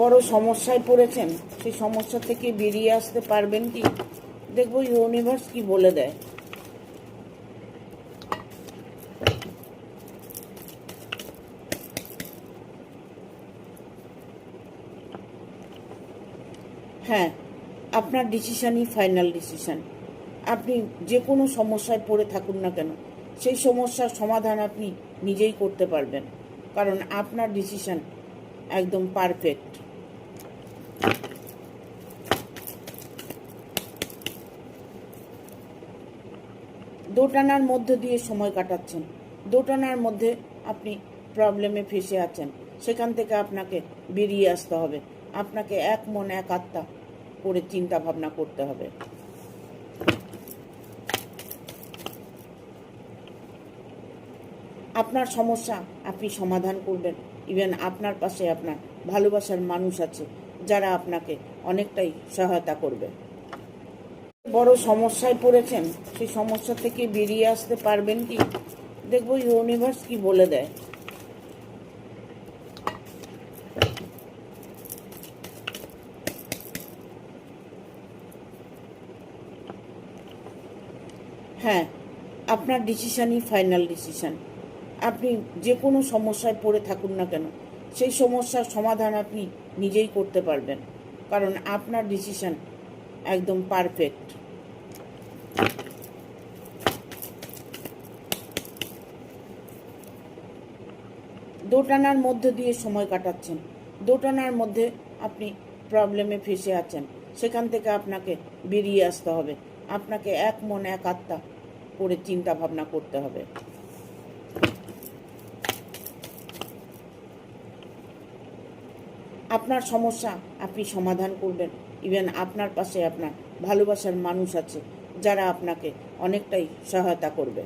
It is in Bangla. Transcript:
বড় সমস্যায় পড়েছেন, সেই সমস্যা থেকে বেরিয়ে আসতে পারবেন কি? দেখবো ইউনিভার্স কি বলে দেয়। হ্যাঁ, আপনার ডিসিশনই ফাইনাল ডিসিশন। আপনি যে কোনো সমস্যায় পড়ে থাকুন না কেন, সেই সমস্যার সমাধান আপনি নিজেই করতে পারবেন, কারণ আপনার ডিসিশন একদম পারফেক্ট। দোটানার মধ্যে দিয়ে সময় কাটাচ্ছেন, দোটানার মধ্যে আপনি প্রবলেমে ফেসে আছেন, সেখান থেকে আপনাকে বেরিয়ে আসতে হবে। আপনাকে এক মন এক আত্মা করে চিন্তা ভাবনা করতে হবে। আপনার সমস্যা আপনি সমাধান করবেন। ইভেন আপনার পাশে আপনার ভালোবাসার মানুষ আছে, যারা আপনাকে অনেকটাই সহায়তা করবে। বড় সমস্যায় পড়েছেন, সেই সমস্যা থেকে বেরিয়ে আসতে পারবেন কি? দেখবো ইউনিভার্স কি বলে দেয়। হ্যাঁ, আপনার ডিসিশনই ফাইনাল ডিসিশন। আপনি যে কোনো সমস্যায় পড়ে থাকুন না কেন, সেই সমস্যার সমাধান আপনি নিজেই করতে পারবেন, কারণ আপনার ডিসিশন একদম পারফেক্ট। দোটানার মধ্যে দিয়ে সময় কাটাচ্ছেন, দোটানার মধ্যে আপনি প্রবলেমে ফেসে আছেন, সেখান থেকে আপনাকে বেরিয়ে আসতে হবে। আপনাকে এক মন এক আত্মা করে চিন্তা ভাবনা করতে হবে। আপনার সমস্যা আপনি সমাধান করবেন। ইভেন আপনার পাশে আপনার ভালোবাসার মানুষ আছে, যারা আপনাকে অনেকটাই সহায়তা করবে।